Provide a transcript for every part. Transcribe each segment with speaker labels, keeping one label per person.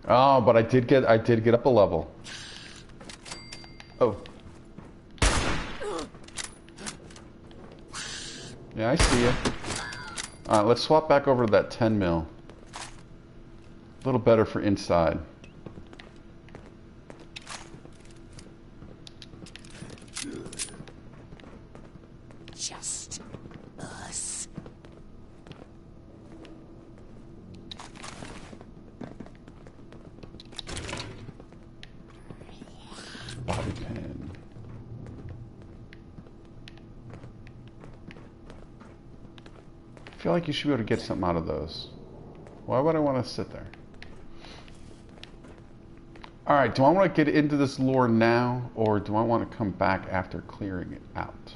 Speaker 1: Oh, but I did get up a level. Oh. Yeah, I see you. Alright, let's swap back over to that 10 mil. A little better for inside.
Speaker 2: Just us.
Speaker 1: Bobby pin. I feel like you should be able to get something out of those. Why would I want to sit there? Alright, do I want to get into this lore now, or do I want to come back after clearing it out?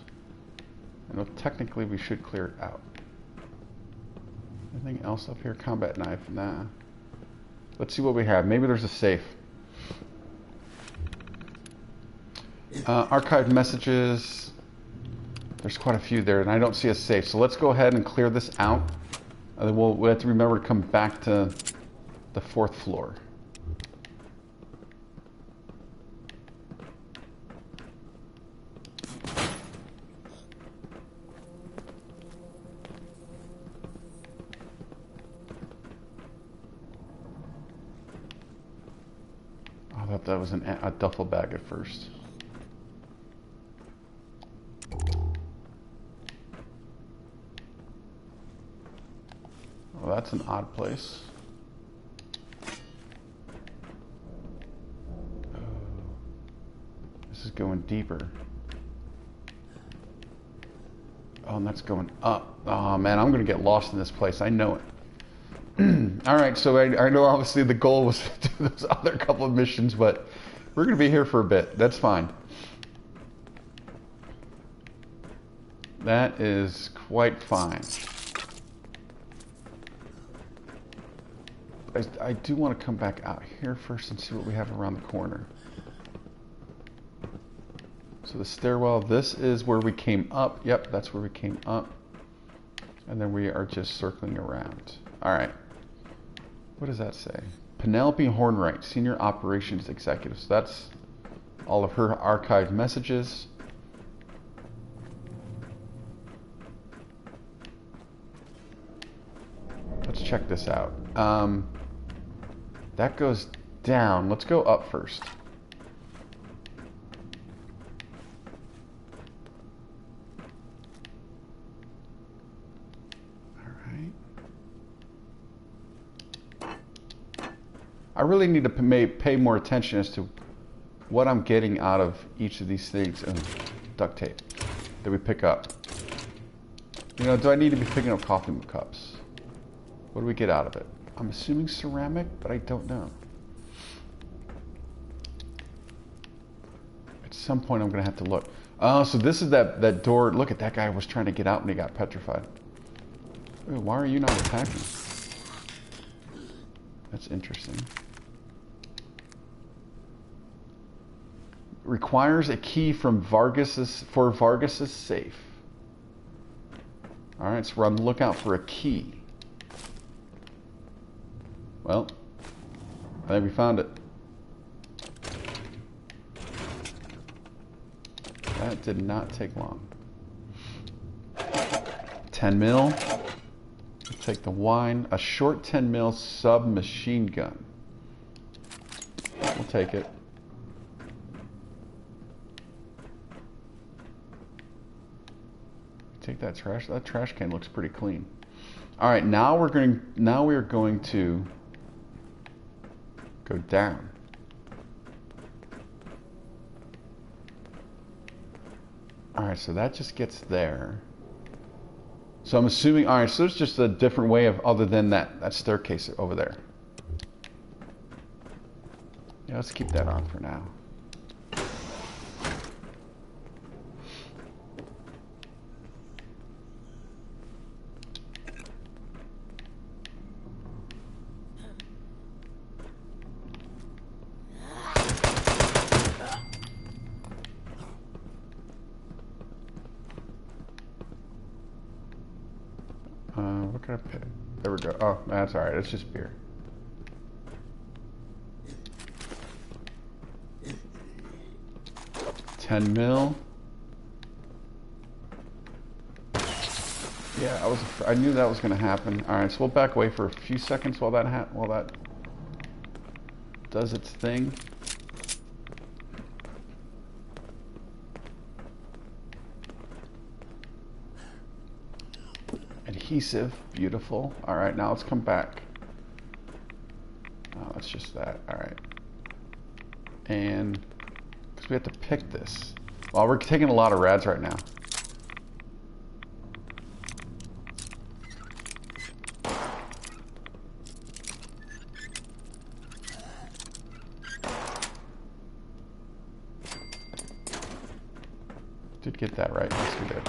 Speaker 1: I know technically we should clear it out. Anything else up here? Combat knife? Nah. Let's see what we have. Maybe there's a safe. Archived messages. There's quite a few there, and I don't see a safe. So let's go ahead and clear this out. We'll have to remember to come back to the 4th floor. I thought that was a duffel bag at first. Well, that's an odd place. Oh, this is going deeper. Oh, and that's going up. Oh man, I'm gonna get lost in this place. I know it. All right, so I know obviously the goal was to do those other couple of missions, but we're gonna be here for a bit. That's fine. That is quite fine. I do want to come back out here first and see what we have around the corner. So the stairwell, this is where we came up. Yep, that's where we came up. And then we are just circling around. All right. What does that say? Penelope Hornwright, Senior Operations Executive. So that's all of her archived messages. Let's check this out. That goes down. Let's go up first. All right. I really need to pay more attention as to what I'm getting out of each of these things. And duct tape that we pick up. You know, do I need to be picking up coffee cups? What do we get out of it? I'm assuming ceramic, but I don't know. At some point, I'm going to have to look. Oh, so this is that door. Look at that guy was trying to get out and he got petrified. Ooh, why are you not attacking? That's interesting. Requires a key from Vargas's safe. All right, so we're on the lookout for a key. Well, I think we found it. That did not take long. 10 mil. We'll take the wine. A short 10 mil submachine gun. We'll take it. Take that trash. That trash can looks pretty clean. All right, now we are going to go down. All right, so that just gets there. So I'm assuming, all right, so there's just a different way of, other than that staircase over there. Yeah, let's keep that on for now. What can I pick? There we go. Oh, that's all right. It's just beer. 10 mil. Yeah, I knew that was going to happen. All right, so we'll back away for a few seconds while that does its thing. Adhesive, beautiful. All right, now let's come back. Oh, it's just that. All right, and because we have to pick this. Well, we're taking a lot of rads right now. Did get that right. Yes, we did.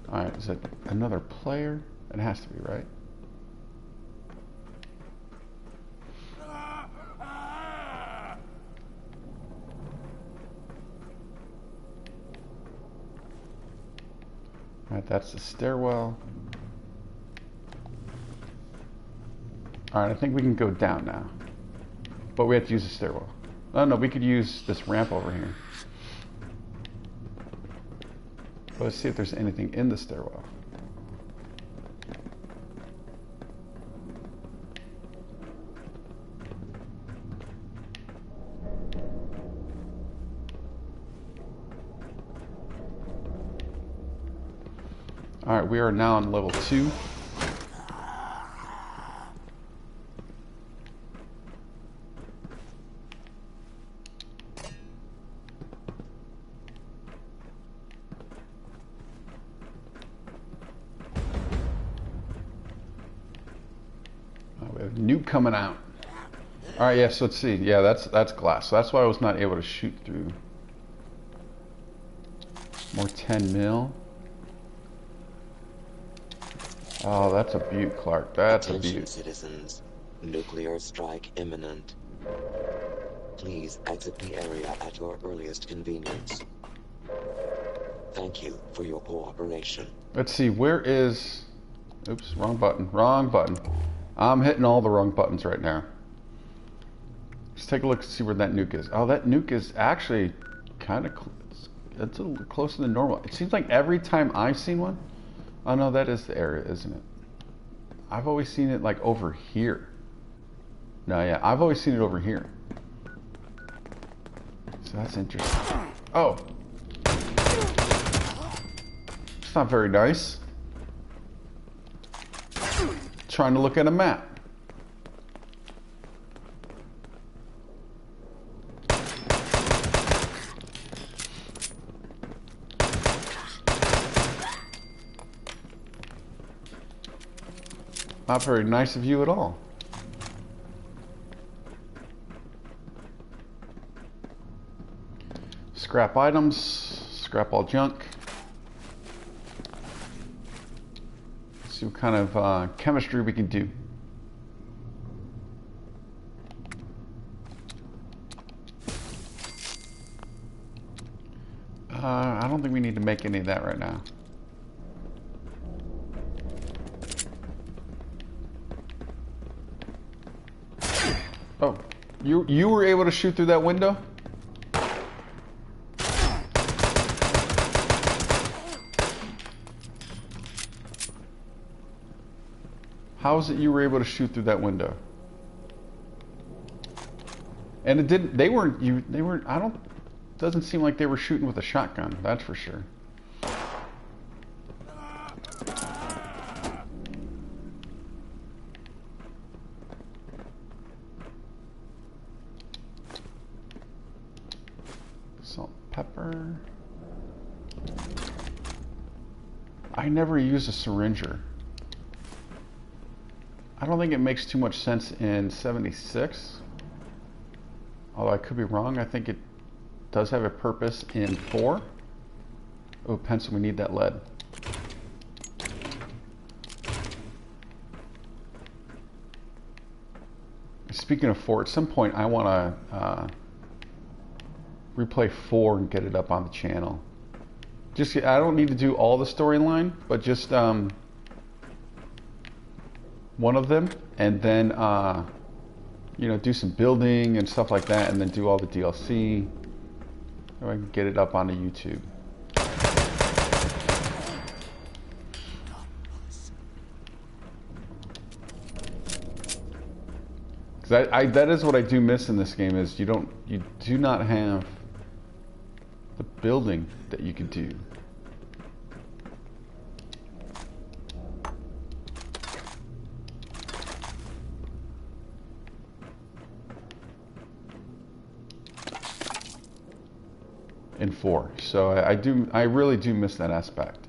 Speaker 1: All right, is it another player? It has to be, right? All right, that's the stairwell. All right, I think we can go down now. But we have to use the stairwell. Oh, no, we could use this ramp over here. But let's see if there's anything in the stairwell. All right, we are now on level 2. We have nuke coming out. All right, yes, let's see. Yeah, that's glass. So that's why I was not able to shoot through. More 10 mil. Oh, that's a beaut, Clark. That's
Speaker 3: Attention,
Speaker 1: a beaut.
Speaker 3: citizens. Nuclear strike imminent. Please exit the area at your earliest convenience. Thank you for your cooperation.
Speaker 1: Let's see, where is... Oops, wrong button. Wrong button. I'm hitting all the wrong buttons right now. Let's take a look and see where that nuke is. Oh, that nuke is actually kind of... It's a little closer than normal. It seems like every time I've seen one... Oh no, that is the area, isn't it? I've always seen it like over here. No, yeah, I've always seen it over here. So that's interesting. Oh! It's not very nice. Trying to look at a map. Not very nice of you at all. Scrap items, scrap all junk. Let's see what kind of chemistry we can do. I don't think we need to make any of that right now. Oh, you were able to shoot through that window? How is it you were able to shoot through that window? And it didn't, they weren't, doesn't seem like they were shooting with a shotgun, that's for sure. Salt, pepper. I never use a syringer. I don't think it makes too much sense in 76. Although I could be wrong. I think it does have a purpose in 4. Oh, pencil, we need that lead. Speaking of 4, at some point I want to replay 4 and get it up on the channel. Just, I don't need to do all the storyline, but just one of them, and then you know, do some building and stuff like that, and then do all the DLC. So I can get it up onto YouTube. Because that is what I do miss in this game, is you do not have the building that you could do. In 4. So I really do miss that aspect.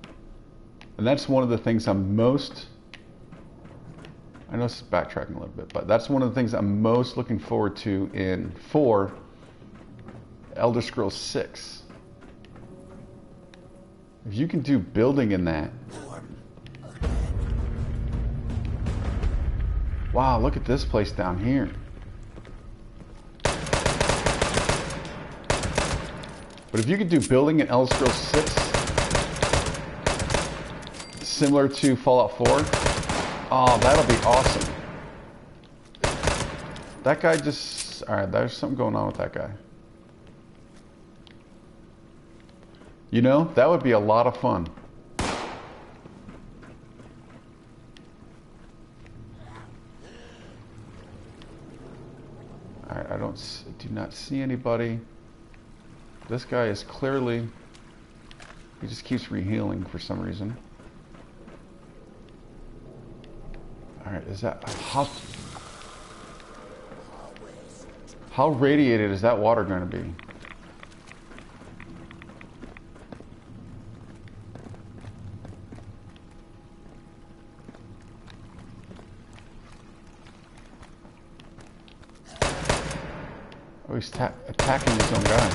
Speaker 1: And that's one of the things I'm most, I know it's backtracking a little bit, but that's one of the things I'm most looking forward to in 4, Elder Scrolls 6. If you can do building in that. Wow, look at this place down here. But if you could do building in Elder Scrolls 6, similar to Fallout 4, oh, that'll be awesome. That guy just... Alright, there's something going on with that guy. You know, that would be a lot of fun. Alright, I do not see anybody. This guy is clearly... He just keeps re-healing for some reason. Alright, is that... How radiated is that water going to be? Oh, he's attacking his own guy.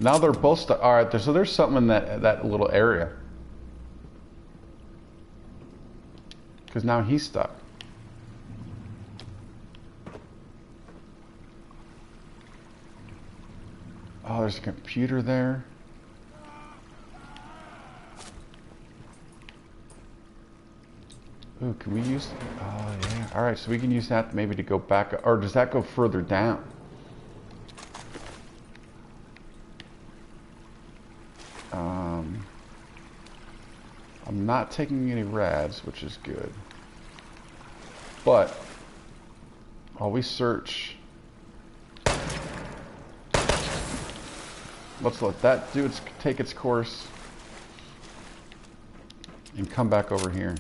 Speaker 1: Now they're both stuck. All right, so there's something in that little area. Because now he's stuck. Oh, there's a computer there. Ooh, can we use... Oh, yeah. All right, so we can use that maybe to go back... Or does that go further down? I'm not taking any rads, which is good. But while we search, let's let that take its course and come back over here.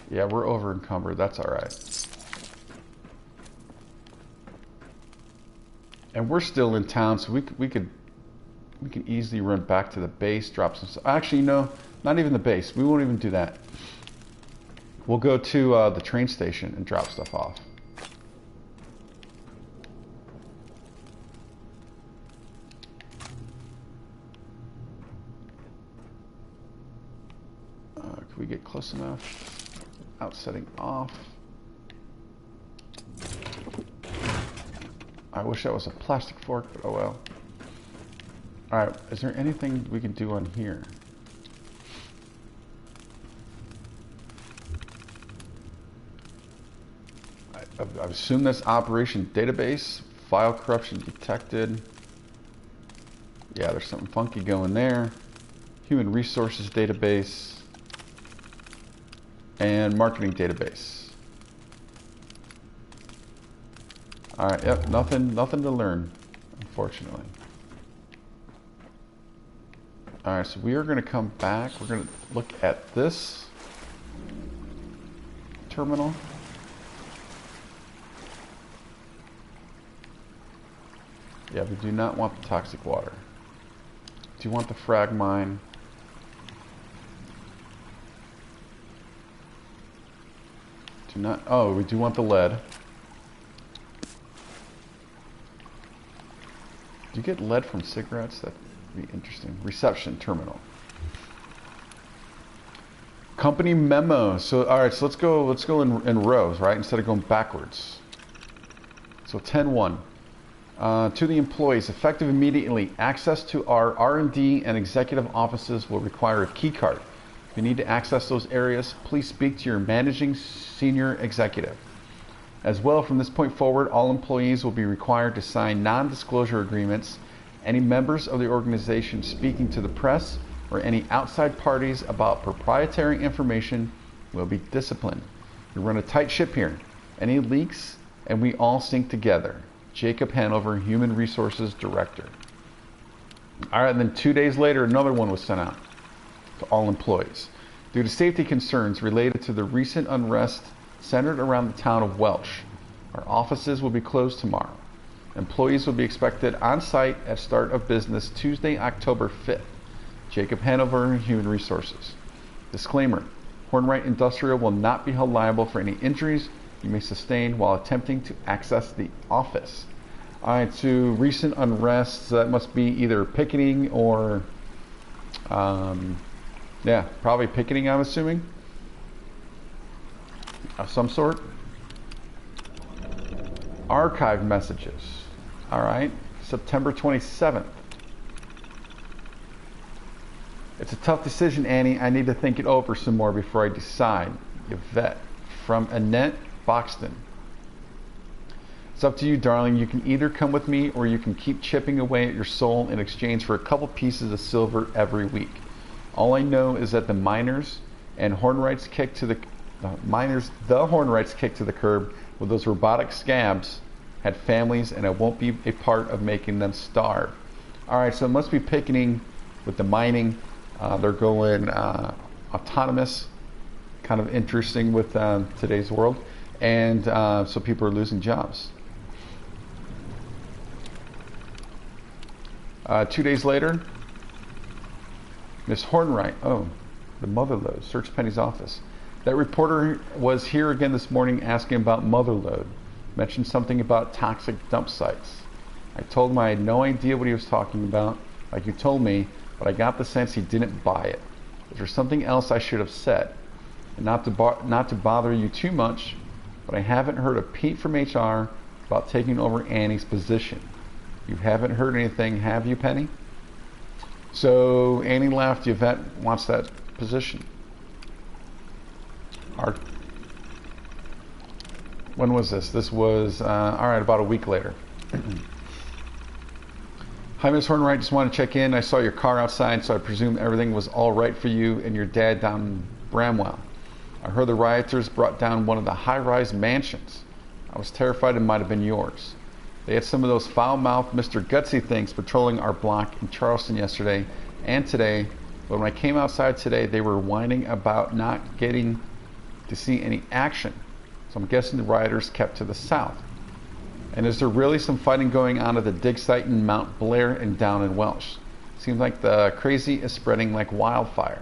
Speaker 1: Yeah, we're over encumbered. That's all right. And we're still in town, so we can easily run back to the base, drop some stuff. Actually, no, not even the base. We won't even do that. We'll go to the train station and drop stuff off. Can we get close enough? Out setting off. I wish that was a plastic fork, but oh well. Alright, is there anything we can do on here? I assume that's operation database. File corruption detected. Yeah, there's something funky going there. Human resources database. And marketing database. Alright, yep, nothing to learn, unfortunately. Alright, so we are going to come back. We're going to look at this terminal. Yeah, we do not want the toxic water. Do you want the frag mine? Do not. Oh, we do want the lead. Do you get lead from cigarettes? That'd be interesting. Reception terminal. Company memo. So, all right. So let's go in rows, right? Instead of going backwards. So 10-1. To the employees, effective immediately, access to our R&D and executive offices will require a key card. If you need to access those areas, please speak to your managing senior executive. As well, from this point forward, all employees will be required to sign non-disclosure agreements. Any members of the organization speaking to the press or any outside parties about proprietary information will be disciplined. We run a tight ship here. Any leaks, and we all sink together. Jacob Hanover, Human Resources Director. All right, and then 2 days later, another one was sent out to all employees. Due to safety concerns related to the recent unrest centered around the town of Welsh, our offices will be closed tomorrow. Employees will be expected on site at start of business Tuesday, October 5th. Jacob Hanover, Human Resources. Disclaimer: Hornwright Industrial will not be held liable for any injuries you may sustain while attempting to access the office. All right, so recent unrest, so that must be either picketing or, yeah, probably picketing, I'm assuming, of some sort. Archive messages. All right, September 27th. It's a tough decision, Annie. I need to think it over some more before I decide. Yvette. From Annette Boxton. It's up to you, darling. You can either come with me or you can keep chipping away at your soul in exchange for a couple pieces of silver every week. All I know is that the miners and Hornwrights kicked to the Hornwrights kicked to the curb with those robotic scabs had families, and I won't be a part of making them starve. All right, so it must be picketing with the mining. They're going autonomous, kind of interesting with today's world, and so people are losing jobs. 2 days later, Miss Hornwright, the Motherlode, searched Penny's office. That reporter was here again this morning asking about Motherlode. Mentioned something about toxic dump sites. I told him I had no idea what he was talking about, like you told me, but I got the sense he didn't buy it. Is there something else I should have said? And not to bother you too much, but I haven't heard a peep from HR about taking over Annie's position. You haven't heard anything, have you, Penny? So Annie left. Yvette wants that position. When was this? This was, all right, about a week later. Hi, Miss Hornwright. Just wanted to check in. I saw your car outside, so I presume everything was all right for you and your dad down in Bramwell. I heard the rioters brought down one of the high-rise mansions. I was terrified it might have been yours. They had some of those foul-mouthed Mr. Gutsy things patrolling our block in Charleston yesterday and today, but when I came outside today, they were whining about not getting to see any action. So I'm guessing the rioters kept to the south. And is there really some fighting going on at the dig site in Mount Blair and down in Welsh? Seems like the crazy is spreading like wildfire.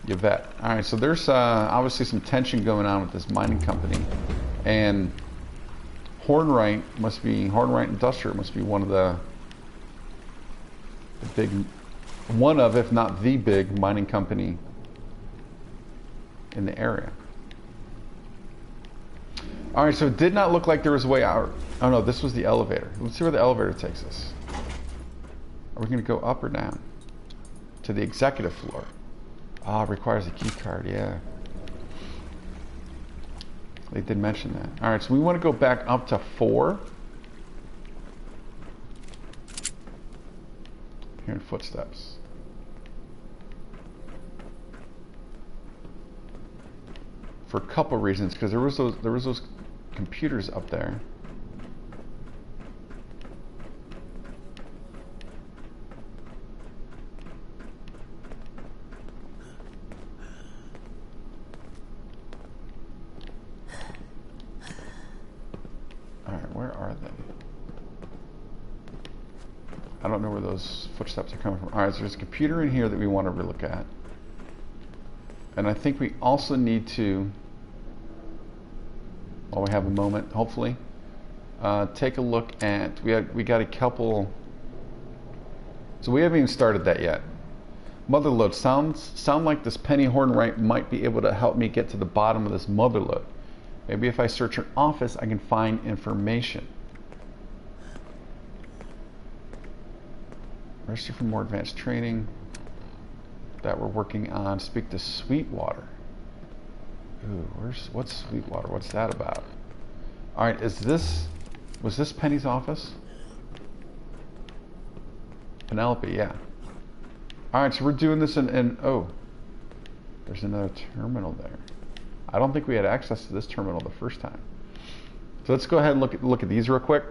Speaker 1: Yvette. All right, so there's obviously some tension going on with this mining company, and Hornwright Industrial must be one of the big, one of, if not the big, mining company in the area. All right, so it did not look like there was a way out. Oh no, this was the elevator. Let's see where the elevator takes us. Are we going to go up or down? To the executive floor. Ah, requires a key card, yeah. They did mention that. All right, so we want to go back up to 4. Hearing footsteps. For a couple reasons, because there was those computers up there. All right, where are they? I don't know where those footsteps are coming from. All right, so there's a computer in here that we want to look at. And I think we also need to, while we have a moment, hopefully, take a look at, we got a couple, so we haven't even started that yet. Motherlode, sound like this Penny Hornwright might be able to help me get to the bottom of this Motherlode. Maybe if I search her office, I can find information. Register for more advanced training. that we're working on. Speak to Sweetwater. Ooh, what's Sweetwater? What's that about? All right, was this Penny's office? Penelope, yeah. All right, so we're doing this in oh, there's another terminal there. I don't think we had access to this terminal the first time. So let's go ahead and look at these real quick.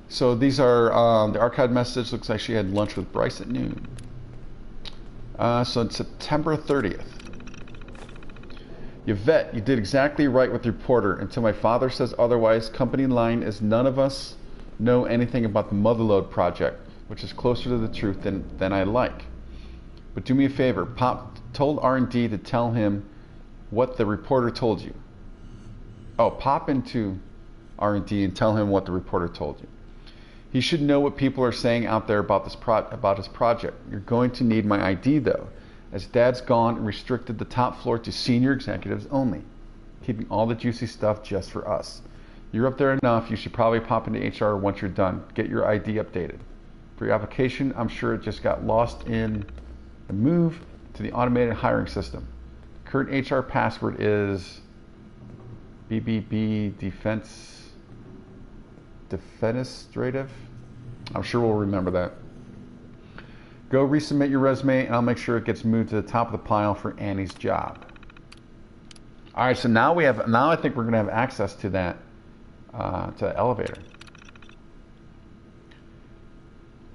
Speaker 1: So these are the archived message. Looks like she had lunch with Bryce at noon. So it's September 30th. Yvette, you did exactly right with the reporter. Until my father says otherwise, company line is none of us know anything about the Motherlode project, which is closer to the truth than I like. But do me a favor. Pop told R&D to tell him what the reporter told you. Oh, pop into R&D and tell him what the reporter told you. He should know what people are saying out there about about his project. You're going to need my ID though, as Dad's gone and restricted the top floor to senior executives only, keeping all the juicy stuff just for us. You're up there enough, you should probably pop into HR once you're done. Get your ID updated. For your application, I'm sure it just got lost in the move to the automated hiring system. Current HR password is BBB Defenestrative. I'm sure we'll remember that. Go resubmit your resume and I'll make sure it gets moved to the top of the pile for Annie's job. All right, so now I think we're gonna have access to that, to the elevator.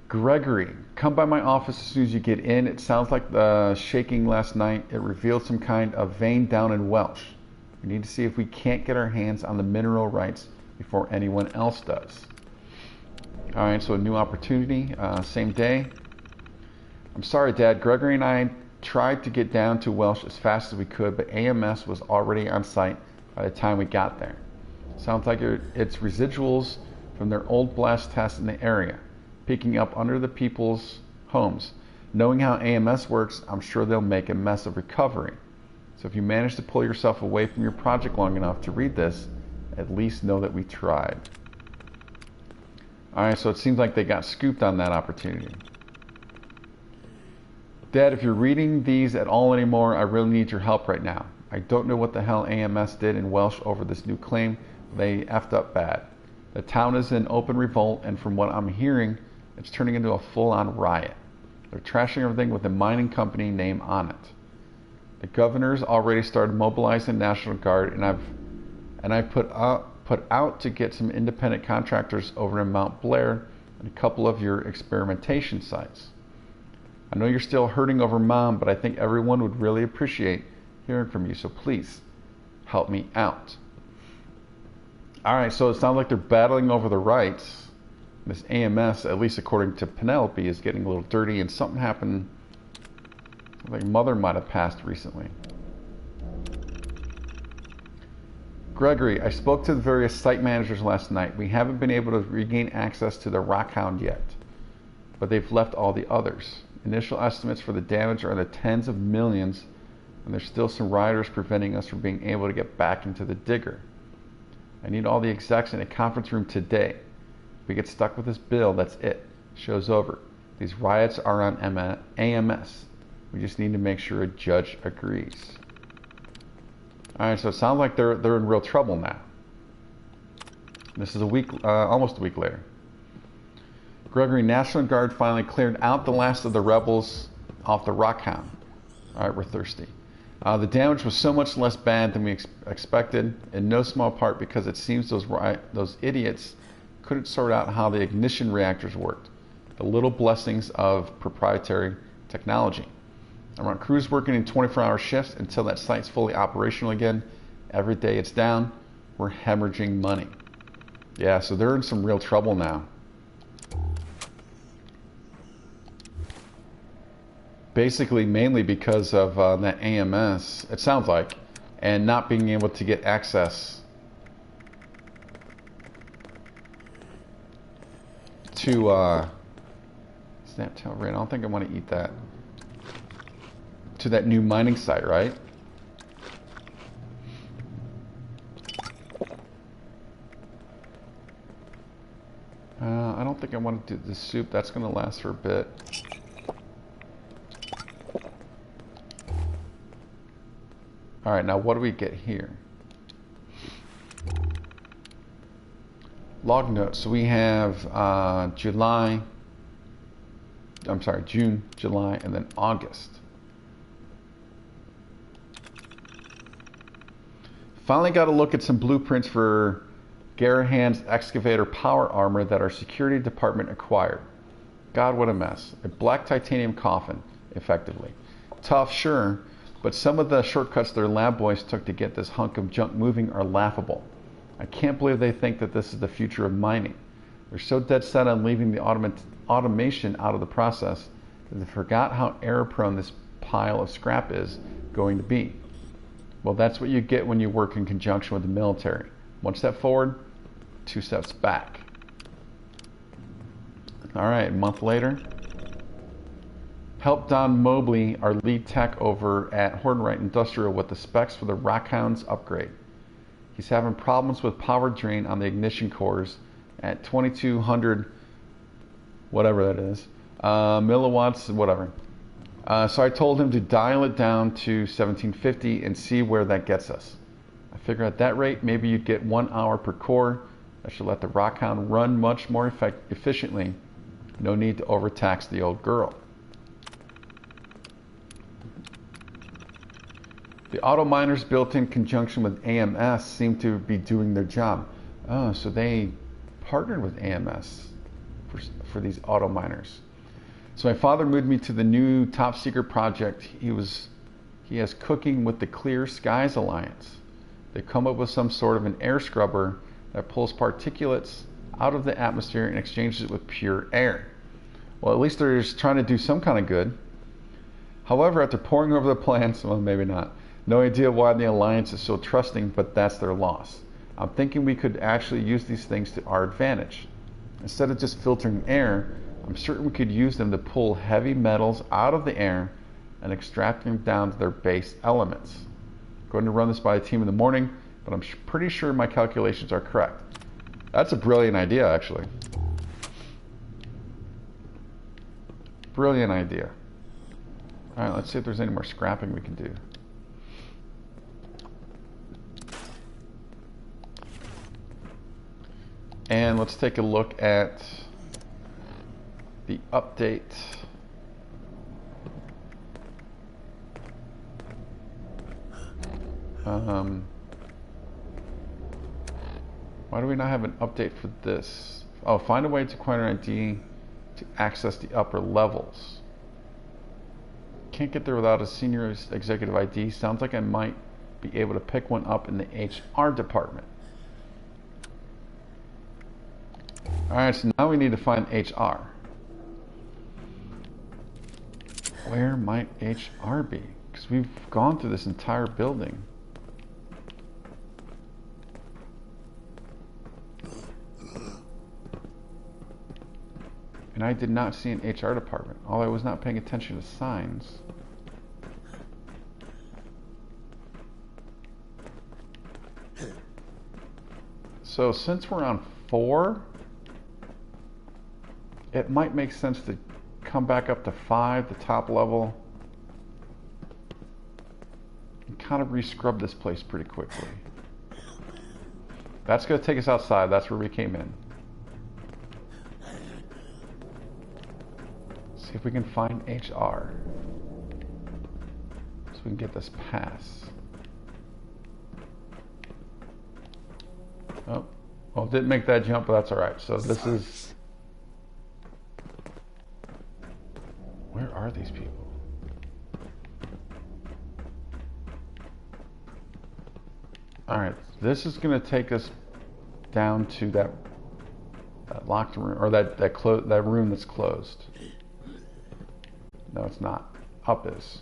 Speaker 1: Gregory, come by my office as soon as you get in. It sounds like the shaking last night. It revealed some kind of vein down in Welsh. We need to see if we can't get our hands on the mineral rights before anyone else does. All right, so a new opportunity, same day. I'm sorry, Dad. Gregory and I tried to get down to Welsh as fast as we could, but AMS was already on site by the time we got there. Sounds like it's residuals from their old blast tests in the area, peeking up under the people's homes. Knowing how AMS works, I'm sure they'll make a mess of recovery. So if you manage to pull yourself away from your project long enough to read this, at least know that we tried. All right, so it seems like they got scooped on that opportunity. Dad, if you're reading these at all anymore, I really need your help right now. I don't know what the hell AMS did in Welsh over this new claim. They effed up bad. The town is in open revolt, and from what I'm hearing, it's turning into a full-on riot. They're trashing everything with a mining company name on it. The governor's already started mobilizing the National Guard, and I've put out to get some independent contractors over in Mount Blair and a couple of your experimentation sites. I know you're still hurting over Mom, but I think everyone would really appreciate hearing from you, so please help me out. All right, so it sounds like they're battling over the rights. This AMS, at least according to Penelope, is getting a little dirty, and something happened. Like Mother might have passed recently. Gregory, I spoke to the various site managers last night. We haven't been able to regain access to the Rockhound yet, but they've left all the others. Initial estimates for the damage are in the tens of millions, and there's still some riders preventing us from being able to get back into the digger. I need all the execs in a conference room today. If we get stuck with this bill, that's it. Show's over. These riots are on AMS. We just need to make sure a judge agrees. All right, so it sounds like they're in real trouble now. This is almost a week later. Gregory, National Guard finally cleared out the last of the rebels off the Rockhound. All right, we're thirsty. The damage was so much less bad than we expected, in no small part because it seems those idiots couldn't sort out how the ignition reactors worked. The little blessings of proprietary technology. I want crews working in 24-hour shifts until that site's fully operational again. Every day it's down, we're hemorrhaging money. Yeah, so they're in some real trouble now. Basically, mainly because of that AMS, it sounds like, and not being able to get access to Snaptail Red. I don't think I want to eat that. To that new mining site, right? I don't think I want to do the soup. That's going to last for a bit. Alright, now what do we get here? Log notes. So we have June, July, and then August. Finally got to look at some blueprints for Garahan's excavator power armor that our security department acquired. God, what a mess. A black titanium coffin, effectively. Tough, sure, but some of the shortcuts their lab boys took to get this hunk of junk moving are laughable. I can't believe they think that this is the future of mining. They're so dead set on leaving the automation out of the process that they forgot how error-prone this pile of scrap is going to be. Well, that's what you get when you work in conjunction with the military. One step forward, two steps back. All right, a month later. Help Don Mobley, our lead tech over at Hordenwright Industrial, with the specs for the Rockhounds upgrade. He's having problems with power drain on the ignition cores at 2200, whatever that is, milliwatts, whatever. So I told him to dial it down to 1750 and see where that gets us. I figure at that rate, maybe you'd get 1 hour per core. That should let the Rockhound run much more efficiently. No need to overtax the old girl. The auto miners built in conjunction with AMS seem to be doing their job. Oh, so they partnered with AMS for these auto miners. So my father moved me to the new top secret project he has cooking with the Clear Skies Alliance. They come up with some sort of an air scrubber that pulls particulates out of the atmosphere and exchanges it with pure air. Well, at least they're just trying to do some kind of good. However, after poring over the plans, well, maybe not. No idea why the Alliance is so trusting, but that's their loss. I'm thinking we could actually use these things to our advantage. Instead of just filtering air, I'm certain we could use them to pull heavy metals out of the air and extract them down to their base elements. I'm going to run this by a team in the morning, but I'm pretty sure my calculations are correct. That's a brilliant idea, actually. Brilliant idea. All right, let's see if there's any more scrapping we can do. And let's take a look at the update. Why do we not have an update for this? Oh, find a way to acquire an ID to access the upper levels. Can't get there without a senior executive ID. Sounds like I might be able to pick one up in the HR department. Alright, so now we need to find HR. Where might HR be? Because we've gone through this entire building. And I did not see an HR department, although I was not paying attention to signs. So since we're on 4, it might make sense to come back up to 5, the top level, and kind of re-scrub this place pretty quickly. That's going to take us outside. That's where we came in. See if we can find HR, so we can get this pass. Oh, well, didn't make that jump, but that's all right. So this is... Where are these people? All right, this is going to take us down to that locked room, or that room that's closed. No, it's not. Up is.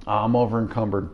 Speaker 1: I'm over encumbered.